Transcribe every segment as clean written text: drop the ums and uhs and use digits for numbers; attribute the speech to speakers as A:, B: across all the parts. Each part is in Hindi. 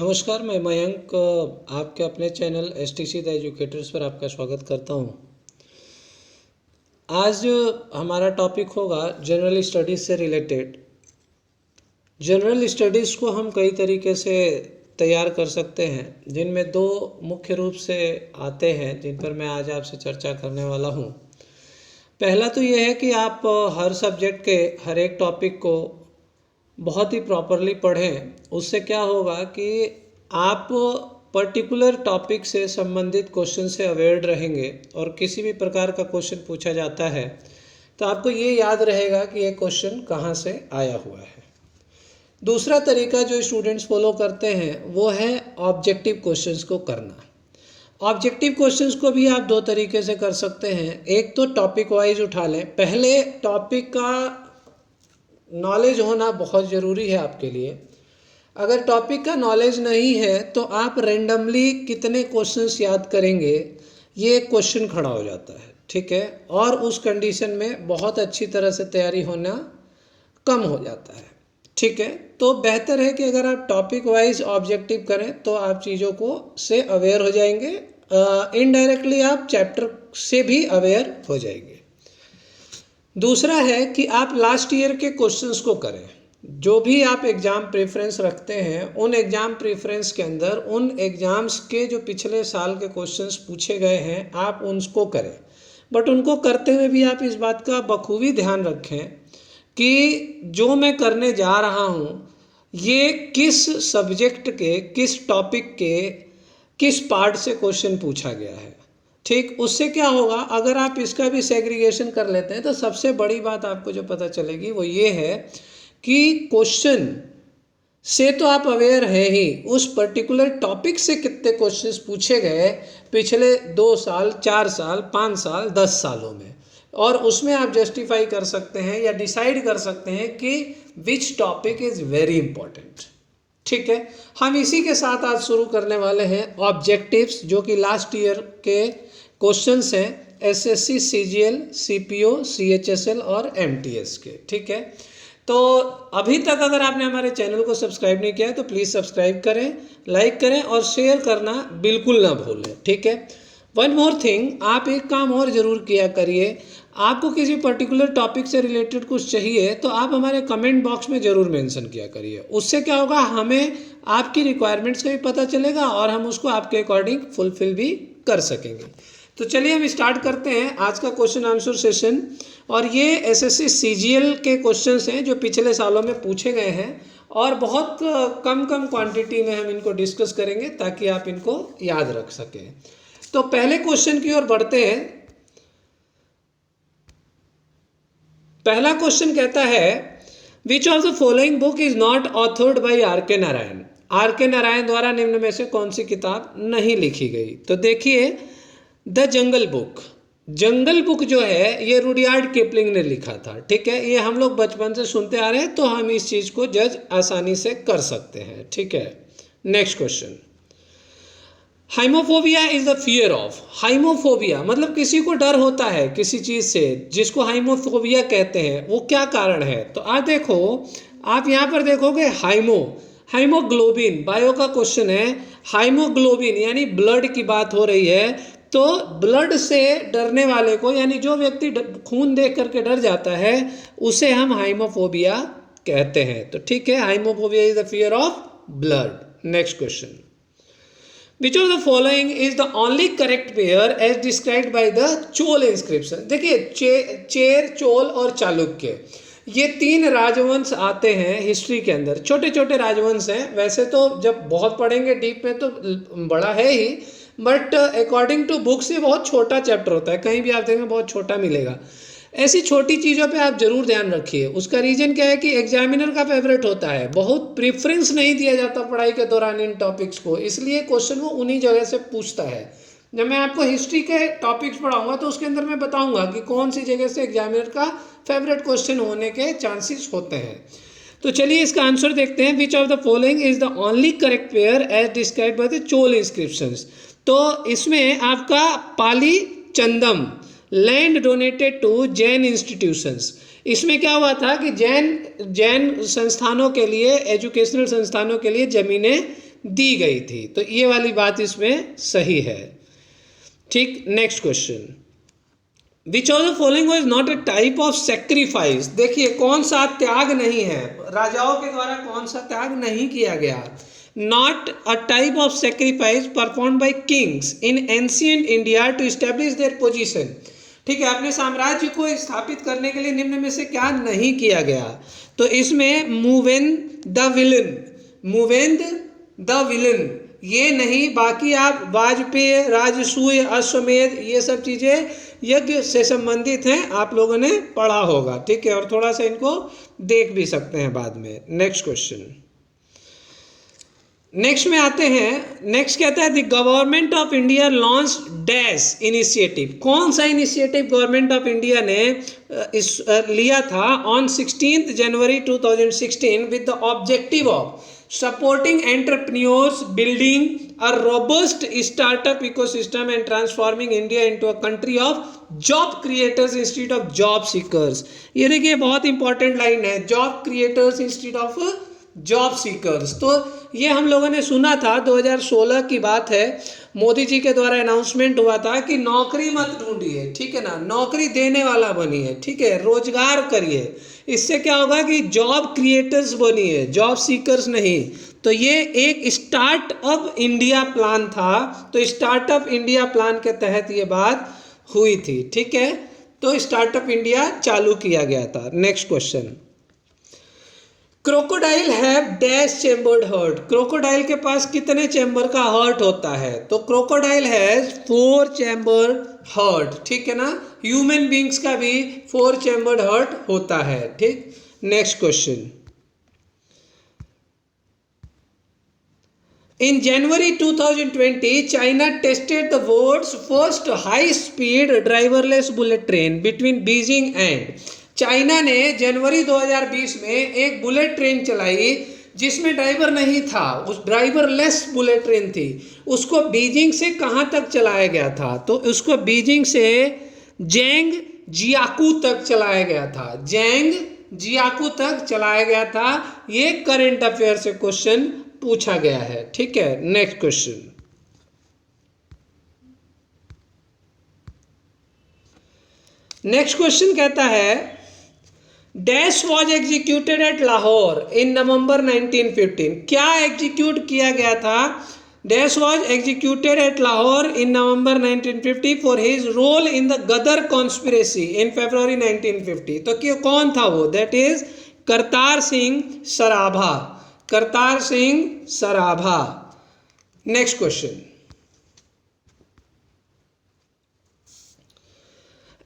A: नमस्कार, मैं मयंक आपके अपने चैनल एसटीसी द एजुकेटर्स पर आपका स्वागत करता हूं। आज हमारा टॉपिक होगा जनरल स्टडीज़ से रिलेटेड। जनरल स्टडीज़ को हम कई तरीके से तैयार कर सकते हैं, जिनमें दो मुख्य रूप से आते हैं जिन पर मैं आज आपसे चर्चा करने वाला हूं। पहला तो यह है कि आप हर सब्जेक्ट के हर एक टॉपिक को बहुत ही प्रॉपरली पढ़ें। उससे क्या होगा कि आप पर्टिकुलर टॉपिक से संबंधित क्वेश्चन से अवेयर रहेंगे और किसी भी प्रकार का क्वेश्चन पूछा जाता है तो आपको ये याद रहेगा कि ये क्वेश्चन कहाँ से आया हुआ है। दूसरा तरीका जो स्टूडेंट्स फॉलो करते हैं वो है ऑब्जेक्टिव क्वेश्चंस को करना। ऑब्जेक्टिव क्वेश्चंस को भी आप दो तरीके से कर सकते हैं। एक तो टॉपिक वाइज उठा लें। पहले टॉपिक का नॉलेज होना बहुत ज़रूरी है आपके लिए। अगर टॉपिक का नॉलेज नहीं है तो आप रेंडमली कितने क्वेश्चंस याद करेंगे, ये क्वेश्चन खड़ा हो जाता है। ठीक है, और उस कंडीशन में बहुत अच्छी तरह से तैयारी होना कम हो जाता है। ठीक है, तो बेहतर है कि अगर आप टॉपिक वाइज ऑब्जेक्टिव करें तो आप चीज़ों को से अवेयर हो जाएंगे। इनडायरेक्टली आप चैप्टर से भी अवेयर हो जाएंगे। दूसरा है कि आप लास्ट ईयर के क्वेश्चंस को करें। जो भी आप एग्ज़ाम प्रेफरेंस रखते हैं, उन एग्ज़ाम प्रेफरेंस के अंदर उन एग्ज़ाम्स के जो पिछले साल के क्वेश्चंस पूछे गए हैं आप उनको करें। बट उनको करते हुए भी आप इस बात का बखूबी ध्यान रखें कि जो मैं करने जा रहा हूँ ये किस सब्जेक्ट के, किस टॉपिक के, किस पार्ट से क्वेश्चन पूछा गया है। ठीक, उससे क्या होगा, अगर आप इसका भी सेग्रीगेशन कर लेते हैं तो सबसे बड़ी बात आपको जो पता चलेगी वो ये है कि क्वेश्चन से तो आप अवेयर हैं ही, उस पर्टिकुलर टॉपिक से कितने क्वेश्चंस पूछे गए पिछले 2 साल, 4 साल, 5 साल, 10 सालों में, और उसमें आप जस्टिफाई कर सकते हैं या डिसाइड कर सकते हैं कि which topic is very important. ठीक है, हम इसी के साथ आज शुरू करने वाले हैं ऑब्जेक्टिव्स, जो कि लास्ट ईयर के क्वेश्चंस हैं एसएससी, सीजीएल, सीपीओ, सीएचएसएल और एमटीएस के। ठीक है, तो अभी तक अगर आपने हमारे चैनल को सब्सक्राइब नहीं किया है तो प्लीज़ सब्सक्राइब करें, लाइक करें और शेयर करना बिल्कुल ना भूलें। ठीक है, वन मोर थिंग, आप एक काम और ज़रूर किया करिए। आपको किसी पर्टिकुलर टॉपिक से रिलेटेड कुछ चाहिए तो आप हमारे कमेंट बॉक्स में ज़रूर मेंशन किया करिए। उससे क्या होगा, हमें आपकी रिक्वायरमेंट्स का भी पता चलेगा और हम उसको आपके अकॉर्डिंग फुलफिल भी कर सकेंगे। तो चलिए हम स्टार्ट करते हैं आज का क्वेश्चन आंसर सेशन। और ये एसएससी सीजीएल के क्वेश्चंस हैं जो पिछले सालों में पूछे गए हैं और बहुत कम क्वांटिटी में हम इनको डिस्कस करेंगे ताकि आप इनको याद रख सकें। तो पहले क्वेश्चन की ओर बढ़ते हैं। पहला क्वेश्चन कहता है, which of the following book is not authored by R K Narayan. Are K Narayan द्वारा निम्न में से कौन सी किताब नहीं लिखी गई। तो देखिए, the jungle book. Jungle book जो है ये रुडयार्ड किपलिंग ने लिखा था। ठीक है, ये हम लोग बचपन से सुनते आ रहे हैं तो हम इस चीज़ को जज आसानी से कर सकते हैं। ठीक है, next question, haemophobia is the fear of. Haemophobia मतलब किसी को डर होता है किसी चीज़ से, जिसको हाइमोफोबिया कहते हैं, वो क्या कारण है। तो आप देखो, आप यहाँ पर देखोगे हाइमोग्लोबिन, बायो का क्वेश्चन है। हाइमोग्लोबिन यानी ब्लड की बात हो रही है। तो ब्लड से डरने वाले को, यानी जो व्यक्ति खून देख करके डर जाता है, उसे हम हाइमोफोबिया कहते हैं। तो ठीक है, haemophobia is the fear of blood. Next question, which of the following is the only correct pair as described by the Chola inscription. देखिए, चेर, चोल और चालुक्य, ये 3 राजवंश आते हैं हिस्ट्री के अंदर। छोटे छोटे राजवंश हैं, वैसे तो जब बहुत पढ़ेंगे डीप में तो बड़ा है ही, बट अकॉर्डिंग टू बुक्स ये बहुत छोटा चैप्टर होता है। कहीं भी आप देखेंगे बहुत छोटा मिलेगा। ऐसी छोटी चीज़ों पे आप जरूर ध्यान रखिए। उसका रीज़न क्या है कि एग्जामिनर का फेवरेट होता है, बहुत प्रेफरेंस नहीं दिया जाता पढ़ाई के दौरान इन टॉपिक्स को, इसलिए क्वेश्चन वो उन्हीं जगह से पूछता है। जब मैं आपको हिस्ट्री के टॉपिक्स पढ़ाऊंगा तो उसके अंदर मैं बताऊंगा कि कौन सी जगह से एग्जामिनर का फेवरेट क्वेश्चन होने के चांसेस होते हैं। तो चलिए इसका आंसर देखते हैं। Which of the following is the only correct pair as describe by the Chola inscriptions. तो इसमें आपका Palli chandam, land donated to Jain institutions, इसमें क्या हुआ था कि जैन संस्थानों के लिए, एजुकेशनल संस्थानों के लिए ज़मीनें दी गई थी। तो ये वाली बात इसमें सही है। ठीक, next question, which of the following was not a type of sacrifice. देखिए कौन सा त्याग नहीं है, राजाओं के द्वारा कौन सा त्याग नहीं किया गया। Not a type of sacrifice performed by kings in ancient India to establish their position. ठीक है, अपने साम्राज्य को स्थापित करने के लिए निम्न में से क्या नहीं किया गया। तो इसमें मूवेंद द विलन, मूवेंद द विलन ये नहीं, बाकी आप वाजपेयी, राजसूय, अश्वमेध ये सब चीज़ें यज्ञ से संबंधित हैं, आप लोगों ने पढ़ा होगा। ठीक है, और थोड़ा सा इनको देख भी सकते हैं बाद में। नेक्स्ट क्वेश्चन, नेक्स्ट में आते हैं। नेक्स्ट कहता है the government of India launch dash initiative. कौन सा इनिशिएटिव गवर्नमेंट ऑफ इंडिया ने लिया था on 16 January 2016 with the objective of supporting entrepreneurs, building a robust startup ecosystem and transforming India into a country of job creators instead of job seekers। ये देखिए बहुत इंपॉर्टेंट लाइन है, job creators instead of job seekers. तो ये हम लोगों ने सुना था, 2016 की बात है, मोदी जी के द्वारा अनाउंसमेंट हुआ था कि नौकरी मत ढूंढिए, ठीक है ना, नौकरी देने वाला बनिए, ठीक है, रोजगार करिए। इससे क्या होगा कि जॉब क्रिएटर्स बनिए, जॉब सीकर्स नहीं। तो ये एक स्टार्टअप इंडिया प्लान था, तो स्टार्टअप इंडिया प्लान के तहत ये बात हुई थी। ठीक है, तो स्टार्टअप इंडिया चालू किया गया था। Next question, crocodile have dash chambered heart. Crocodile के पास कितने चैम्बर का हार्ट होता है। तो क्रोकोडाइल हैज 4 चैम्बर हार्ट। ठीक है ना, ह्यूमन बींग्स का भी 4 चैम्बर्ड हार्ट होता है। ठीक, next question, in January 2020 China tested the world's first high speed driverless bullet train between Beijing and China ने जनवरी 2020 में एक बुलेट ट्रेन चलाई जिसमें ड्राइवर नहीं था, उस ड्राइवरलेस बुलेट ट्रेन थी। उसको बीजिंग से कहाँ तक चलाया गया था। तो उसको बीजिंग से जेंग जियाकू तक चलाया गया था, जेंग जियाकू तक चलाया गया था। ये करंट अफेयर से क्वेश्चन पूछा गया है। ठीक है, नेक्स्ट क्वेश्चन, नेक्स्ट क्वेश्चन कहता है dash was executed at Lahore in November 1915। क्या एग्जीक्यूट किया गया था। Dash was executed at Lahore in November 1950 for his role in the Ghadar conspiracy in February 1950। तो क्यों, कौन था वो। That is Kartar Singh Sarabha, Kartar Singh Sarabha. Next question,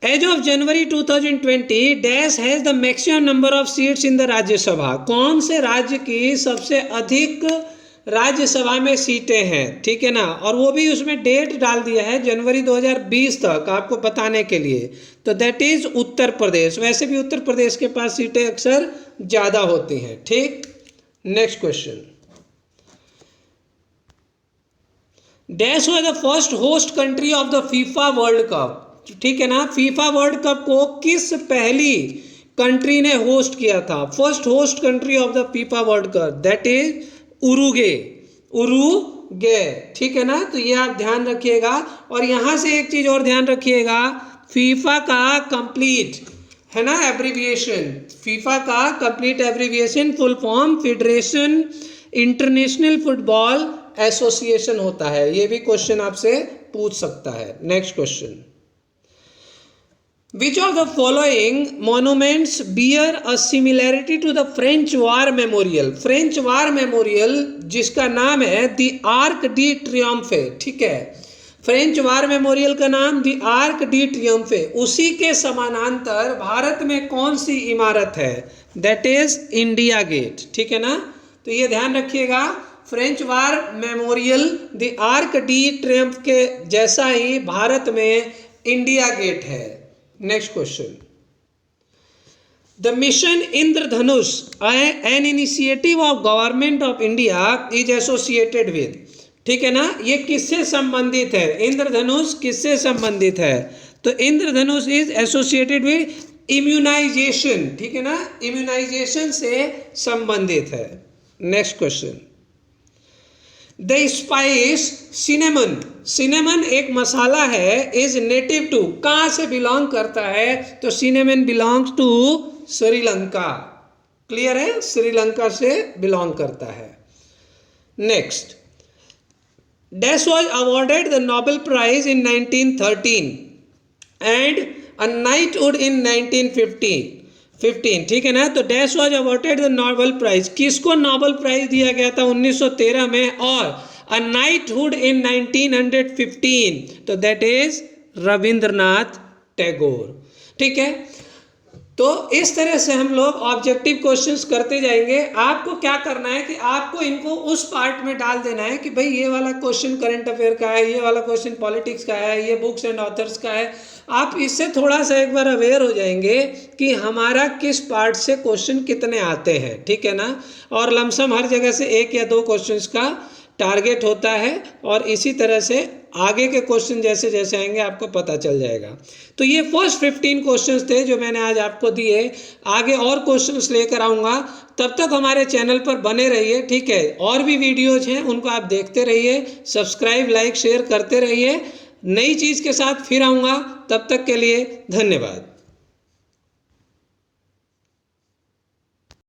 A: as of January 2020 dash has the maximum number of seats in the Rajya Sabha. कौन से राज्य की सबसे अधिक राज्यसभा में सीटें हैं। ठीक है ना, और वो भी उसमें डेट डाल दिया है जनवरी 2020 तक आपको बताने के लिए। तो दैट इज उत्तर प्रदेश। वैसे भी उत्तर प्रदेश के पास सीटें अक्सर ज़्यादा होती हैं। ठीक, next question, dash was the first host country of the FIFA world cup. ठीक है ना, फीफा वर्ल्ड कप को किस पहली कंट्री ने होस्ट किया था। First host country of the FIFA world cup that is Uruguay, Uruguay. ठीक है ना, तो ये आप ध्यान रखिएगा। और यहाँ से एक चीज़ और ध्यान रखिएगा, फीफा का कंप्लीट है ना एब्रीविएशन, फीफा का complete abbreviation full form federation international football association होता है। ये भी क्वेश्चन आपसे पूछ सकता है। Next question, Which of the following monuments bear a similarity to the French War Memorial? French War Memorial जिसका नाम है The Arc de Triomphe। ठीक है, फ्रेंच वार मेमोरियल का नाम The Arc de Triomphe। उसी के समानांतर भारत में कौन सी इमारत है। That is India Gate. ठीक है ना, तो ये ध्यान रखिएगा, French war memorial The Arc de Triomphe के जैसा ही भारत में इंडिया गेट है। Next question, the mission Indradhanush an initiative of government of India is associated with. ठीक है ना, ये किससे संबंधित है। इंद्रधनुष किससे संबंधित है। तो इंद्रधनुष इज एसोसिएटेड विद इम्यूनाइजेशन। ठीक है ना, इम्यूनाइजेशन से संबंधित है। Next question, the spice cinnamon, cinnamon एक मसाला है, इज नेटिव टू, कहाँ से बिलोंग करता है, तो cinnamon belongs to Sri Lanka. Clear है, श्रीलंका से बिलोंग करता है। Next, dash was awarded the Nobel prize in 1913 and a knighthood in 1915, ठीक है ना। तो dash was awarded the Nobel prize, किसको नोबेल प्राइज दिया गया था 1913 में, और अ नाइटहुड इन 1915, तो दैट इज रविंद्रनाथ टैगोर। ठीक है, तो इस तरह से हम लोग ऑब्जेक्टिव क्वेश्चंस करते जाएंगे। आपको क्या करना है कि आपको इनको उस पार्ट में डाल देना है कि भाई ये वाला क्वेश्चन करंट अफेयर का है, ये वाला क्वेश्चन पॉलिटिक्स का है, ये बुक्स एंड ऑथर्स का है। आप इससे थोड़ा सा एक बार अवेयर हो जाएंगे कि हमारा किस पार्ट से क्वेश्चन कितने आते हैं, ठीक है ना। और लमसम हर जगह से 1 या 2 क्वेश्चंस का टारगेट होता है, और इसी तरह से आगे के क्वेश्चन जैसे जैसे आएंगे आपको पता चल जाएगा। तो ये फर्स्ट 15 क्वेश्चंस थे जो मैंने आज आपको दिए। आगे और क्वेश्चंस लेकर आऊँगा, तब तक हमारे चैनल पर बने रहिए, ठीक है। और भी वीडियोज हैं उनको आप देखते रहिए, सब्सक्राइब लाइक शेयर करते रहिए। नई चीज़ के साथ फिर आऊँगा, तब तक के लिए धन्यवाद।